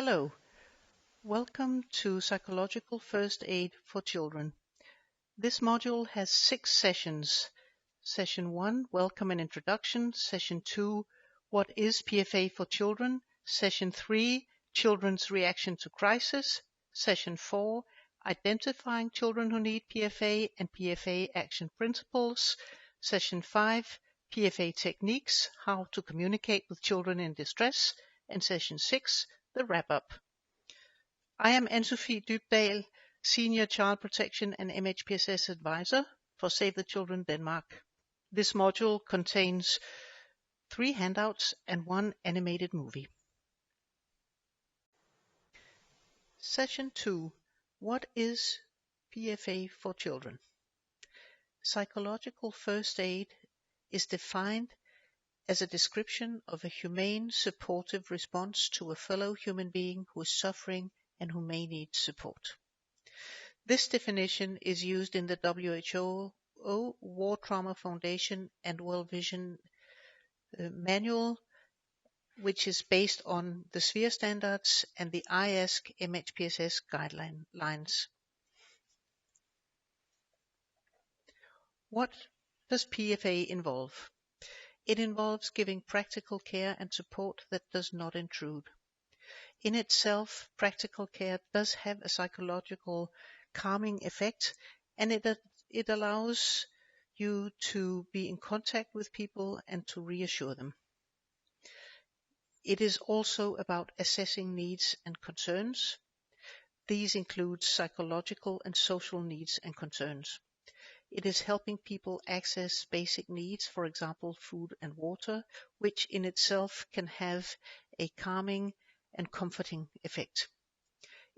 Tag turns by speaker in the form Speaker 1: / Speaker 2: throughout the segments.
Speaker 1: Hello, welcome to Psychological First Aid for Children. This module has 6 sessions. Session 1, Welcome and Introduction. Session 2, What is PFA for Children? Session 3, Children's Reaction to Crisis. Session 4, Identifying Children who need PFA and PFA Action Principles. Session 5, PFA Techniques, How to Communicate with Children in Distress. And Session 6, the wrap-up. I am Sophie Dybdal, Senior Child Protection and MHPSS Advisor for Save the Children Denmark. This module contains 3 handouts and 1 animated movie. Session 2. What is PFA for Children? Psychological first aid is defined as a description of a humane, supportive response to a fellow human being who is suffering and who may need support. This definition is used in the WHO War Trauma Foundation and World Vision Manual, which is based on the SPHERE standards and the IASC MHPSS guidelines. What does PFA involve? It involves giving practical care and support that does not intrude. In itself, practical care does have a psychological calming effect, and it allows you to be in contact with people and to reassure them. It is also about assessing needs and concerns. These include psychological and social needs and concerns. It is helping people access basic needs, for example, food and water, which in itself can have a calming and comforting effect.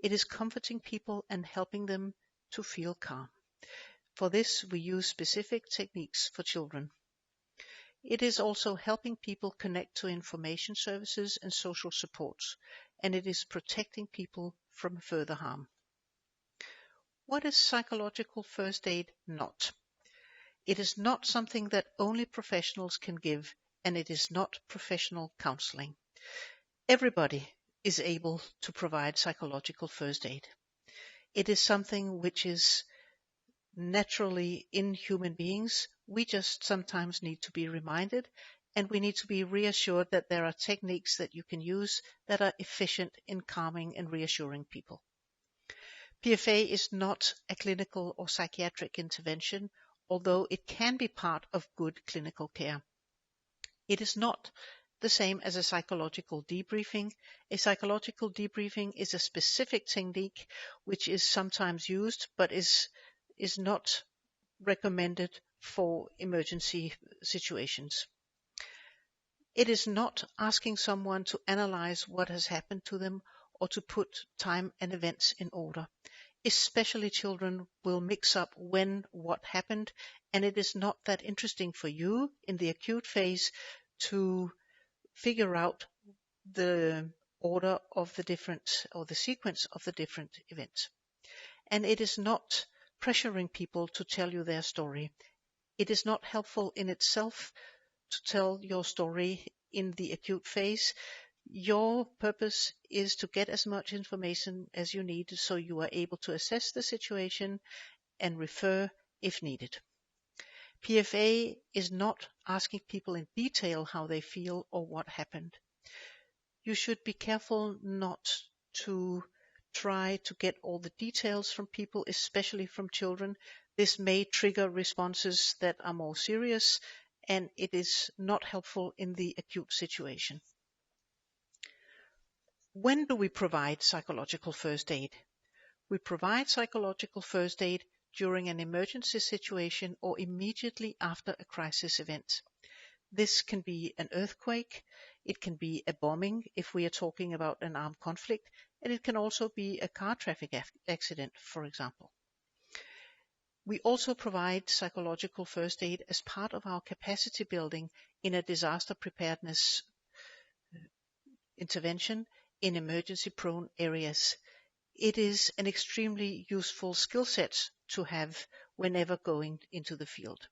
Speaker 1: It is comforting people and helping them to feel calm. For this, we use specific techniques for children. It is also helping people connect to information services and social supports, and it is protecting people from further harm. What is psychological first aid not? It is not something that only professionals can give, and it is not professional counseling. Everybody is able to provide psychological first aid. It is something which is naturally in human beings. We just sometimes need to be reminded, and we need to be reassured that there are techniques that you can use that are efficient in calming and reassuring people. PFA is not a clinical or psychiatric intervention, although it can be part of good clinical care. It is not the same as a psychological debriefing. A psychological debriefing is a specific technique which is sometimes used but is not recommended for emergency situations. It is not asking someone to analyze what has happened to them or to put time and events in order. Especially children will mix up when what happened, and it is not that interesting for you in the acute phase to figure out the order of the different or the sequence of the different events. And it is not pressuring people to tell you their story. It is not helpful in itself to tell your story in the acute phase. Your purpose is to get as much information as you need so you are able to assess the situation and refer if needed. PFA is not asking people in detail how they feel or what happened. You should be careful not to try to get all the details from people, especially from children. This may trigger responses that are more serious, and it is not helpful in the acute situation. When do we provide psychological first aid? We provide psychological first aid during an emergency situation or immediately after a crisis event. This can be an earthquake, it can be a bombing if we are talking about an armed conflict, and it can also be a car traffic accident, for example. We also provide psychological first aid as part of our capacity building in a disaster preparedness intervention in emergency-prone areas. It is an extremely useful skill set to have whenever going into the field.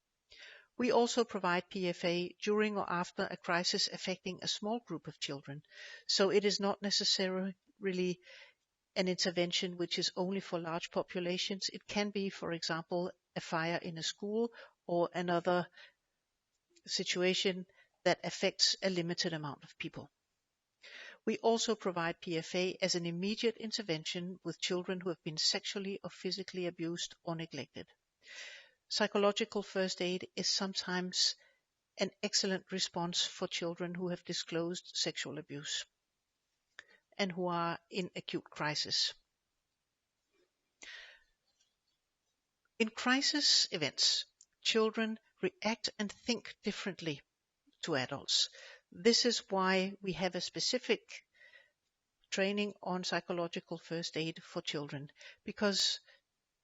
Speaker 1: We also provide PFA during or after a crisis affecting a small group of children, so it is not necessarily really an intervention which is only for large populations. It can be, for example, a fire in a school or another situation that affects a limited amount of people. We also provide PFA as an immediate intervention with children who have been sexually or physically abused or neglected. Psychological first aid is sometimes an excellent response for children who have disclosed sexual abuse and who are in acute crisis. In crisis events, children react and think differently to adults. This is why we have a specific training on psychological first aid for children, because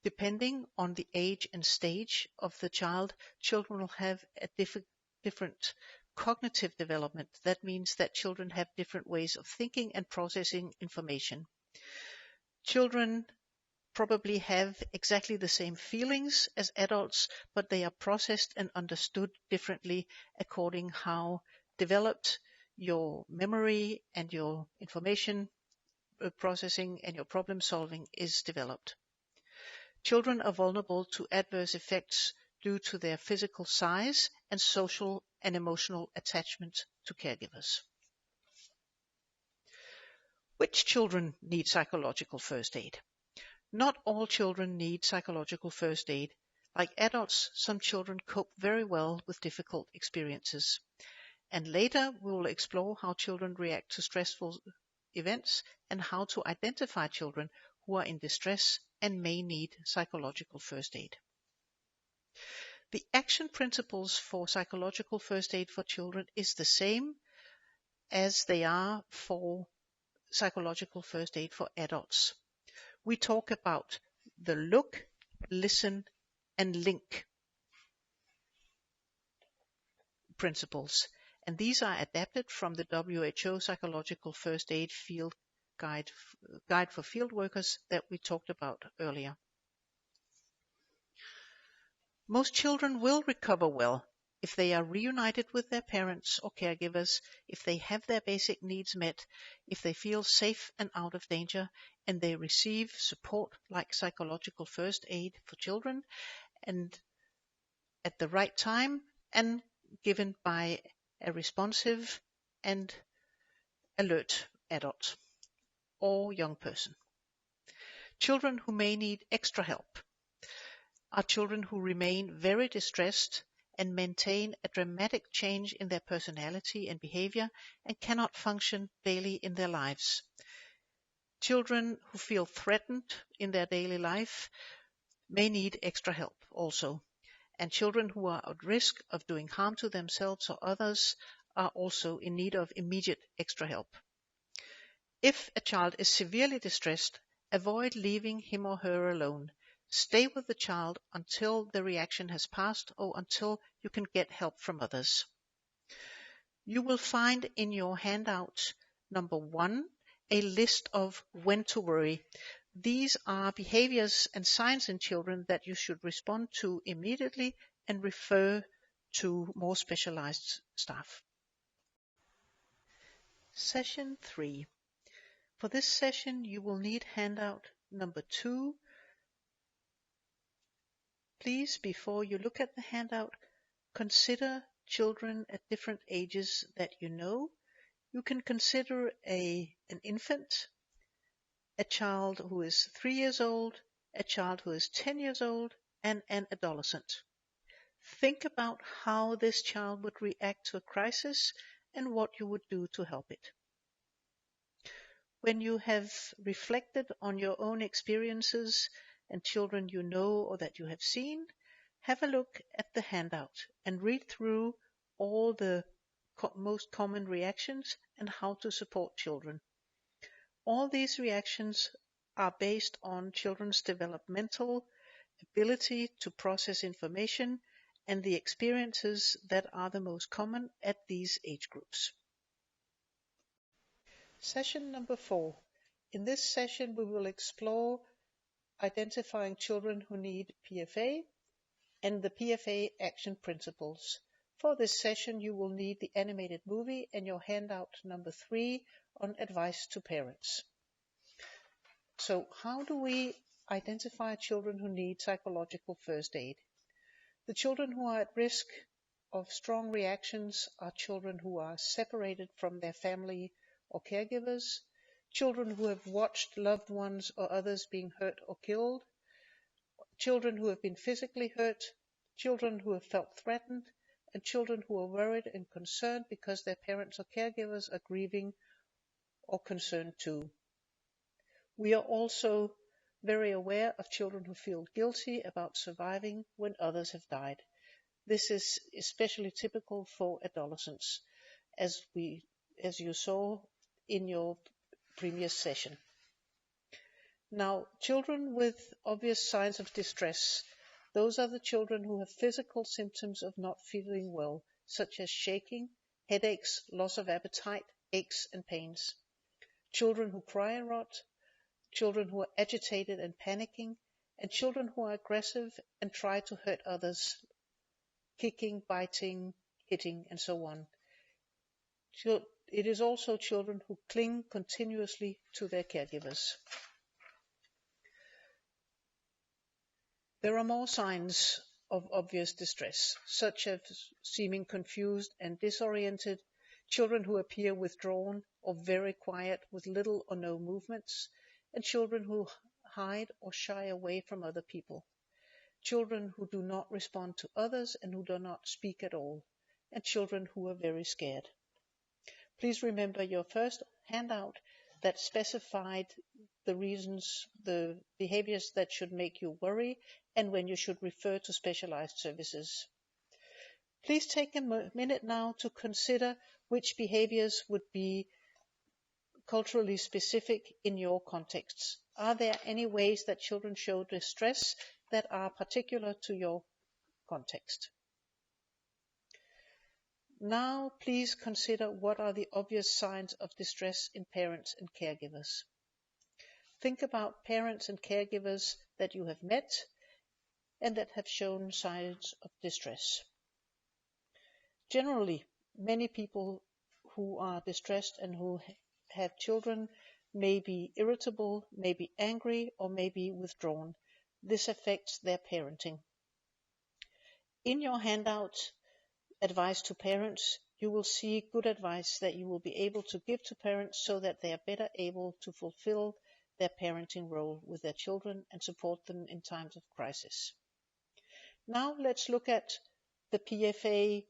Speaker 1: depending on the age and stage of the child, children will have a different cognitive development. That means that children have different ways of thinking and processing information. Children probably have exactly the same feelings as adults, but they are processed and understood differently according how developed your memory and your information processing and your problem solving is developed. Children are vulnerable to adverse effects due to their physical size and social and emotional attachment to caregivers. Which children need psychological first aid? Not all children need psychological first aid. Like adults, some children cope very well with difficult experiences. And later we will explore how children react to stressful events and how to identify children who are in distress and may need psychological first aid. The action principles for psychological first aid for children is the same as they are for psychological first aid for adults. We talk about the look, listen, and link principles, and these are adapted from the WHO Psychological First Aid Field Guide for Field Workers that we talked about earlier. Most children will recover well if they are reunited with their parents or caregivers, if they have their basic needs met, if they feel safe and out of danger, and they receive support like psychological first aid for children and at the right time and given by a responsive and alert adult or young person. Children who may need extra help are children who remain very distressed and maintain a dramatic change in their personality and behavior and cannot function daily in their lives. Children who feel threatened in their daily life may need extra help also. And children who are at risk of doing harm to themselves or others are also in need of immediate extra help. If a child is severely distressed, avoid leaving him or her alone. Stay with the child until the reaction has passed or until you can get help from others. You will find in your handout number 1 a list of when to worry. These are behaviors and signs in children that you should respond to immediately and refer to more specialized staff. Session 3. For this session, you will need handout number 2. Please, before you look at the handout, consider children at different ages that you know. You can consider an infant, a child who is 3 years old, a child who is 10 years old, and an adolescent. Think about how this child would react to a crisis and what you would do to help it. When you have reflected on your own experiences and children you know or that you have seen, have a look at the handout and read through all the most common reactions and how to support children. All these reactions are based on children's developmental ability to process information and the experiences that are the most common at these age groups. Session number 4. In this session, we will explore identifying children who need PFA and the PFA action principles. For this session, you will need the animated movie and your handout number 3 on advice to parents. So how do we identify children who need psychological first aid? The children who are at risk of strong reactions are children who are separated from their family or caregivers, children who have watched loved ones or others being hurt or killed, children who have been physically hurt, children who have felt threatened, and children who are worried and concerned because their parents or caregivers are grieving or concerned too. We are also very aware of children who feel guilty about surviving when others have died. This is especially typical for adolescents, as you saw in your previous session. Now, children with obvious signs of distress, those are the children who have physical symptoms of not feeling well, such as shaking, headaches, loss of appetite, aches and pains. Children who cry a lot, children who are agitated and panicking, and children who are aggressive and try to hurt others, kicking, biting, hitting, and so on. It is also children who cling continuously to their caregivers. There are more signs of obvious distress, such as seeming confused and disoriented, children who appear withdrawn or very quiet with little or no movements, and children who hide or shy away from other people, children who do not respond to others and who do not speak at all, and children who are very scared. Please remember your first handout that specified the reasons, the behaviors that should make you worry, and when you should refer to specialized services. Please take a minute now to consider which behaviors would be culturally specific in your contexts. Are there any ways that children show distress that are particular to your context? Now, please consider what are the obvious signs of distress in parents and caregivers. Think about parents and caregivers that you have met and that have shown signs of distress. Generally, many people who are distressed and who have children may be irritable, may be angry, or may be withdrawn. This affects their parenting. In your handout, Advice to Parents, you will see good advice that you will be able to give to parents so that they are better able to fulfill their parenting role with their children and support them in times of crisis. Now let's look at the PFA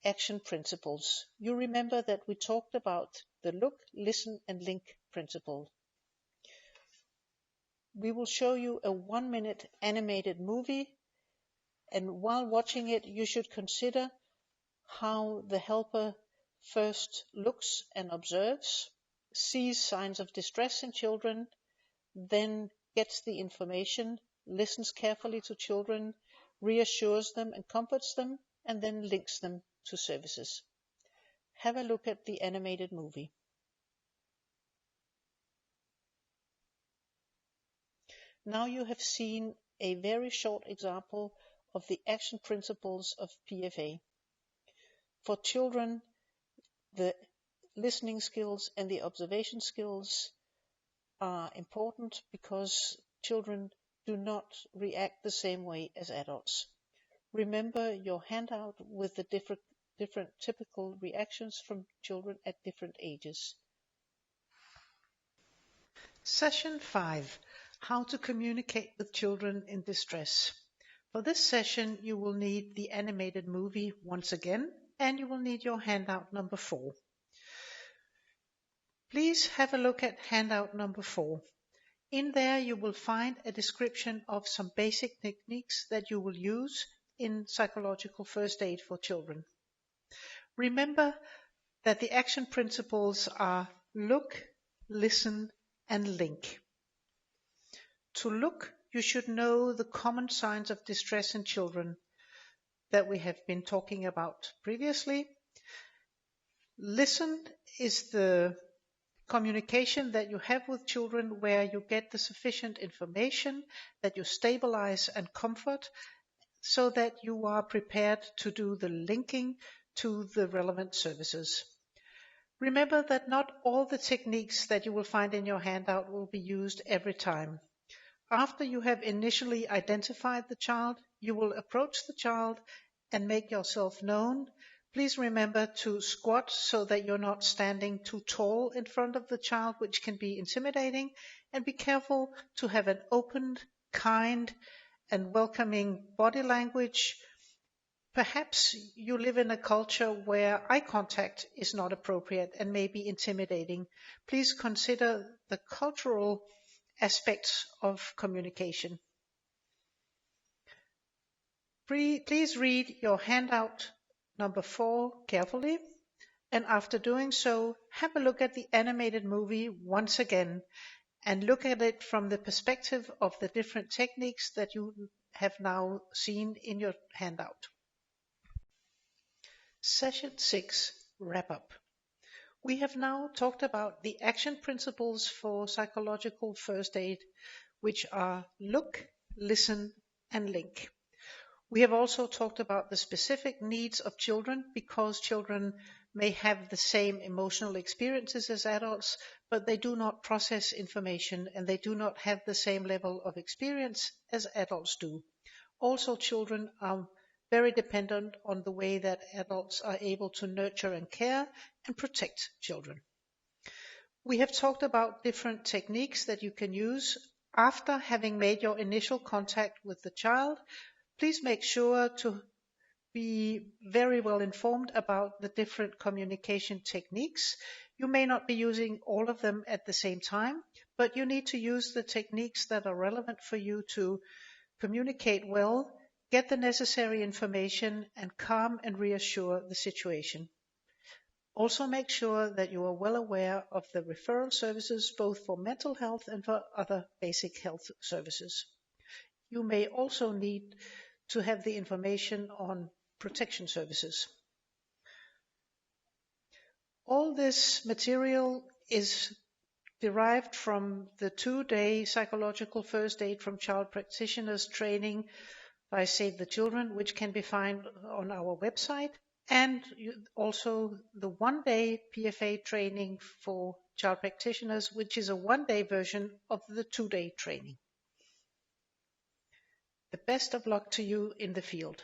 Speaker 1: action principles. You remember that we talked about the look, listen, and link principle. We will show you a 1-minute animated movie, and while watching it, you should consider how the helper first looks and observes, sees signs of distress in children, then gets the information, listens carefully to children, reassures them and comforts them, and then links them to services. Have a look at the animated movie. Now you have seen a very short example of the action principles of PFA. For children, the listening skills and the observation skills are important because children do not react the same way as adults. Remember your handout with the different typical reactions from children at different ages. Session 5. How to communicate with children in distress. For this session, you will need the animated movie once again, and you will need your handout number 4. Please have a look at handout number 4. In there you will find a description of some basic techniques that you will use in psychological first aid for children. Remember that the action principles are look, listen, and link. To look, you should know the common signs of distress in children that we have been talking about previously. Listen is the communication that you have with children where you get the sufficient information, that you stabilize and comfort, so that you are prepared to do the linking to the relevant services. Remember that not all the techniques that you will find in your handout will be used every time. After you have initially identified the child, you will approach the child and make yourself known. Please remember to squat so that you're not standing too tall in front of the child, which can be intimidating, and be careful to have an open, kind, and welcoming body language. Perhaps you live in a culture where eye contact is not appropriate and may be intimidating. Please consider the cultural aspects of communication. Please read your handout number 4 carefully, and after doing so, have a look at the animated movie once again and look at it from the perspective of the different techniques that you have now seen in your handout. Session 6, wrap up. We have now talked about the action principles for psychological first aid, which are look, listen, and link. We have also talked about the specific needs of children because children may have the same emotional experiences as adults, but they do not process information and they do not have the same level of experience as adults do. Also, children are very dependent on the way that adults are able to nurture and care and protect children. We have talked about different techniques that you can use after having made your initial contact with the child. Please make sure to be very well informed about the different communication techniques. You may not be using all of them at the same time, but you need to use the techniques that are relevant for you to communicate well, get the necessary information, and calm and reassure the situation. Also make sure that you are well aware of the referral services both for mental health and for other basic health services. You may also need to have the information on protection services. All this material is derived from the 2-day psychological first aid from child practitioners training by Save the Children, which can be found on our website, and also the 1-day PFA training for child practitioners, which is a 1-day version of the 2-day training. The best of luck to you in the field.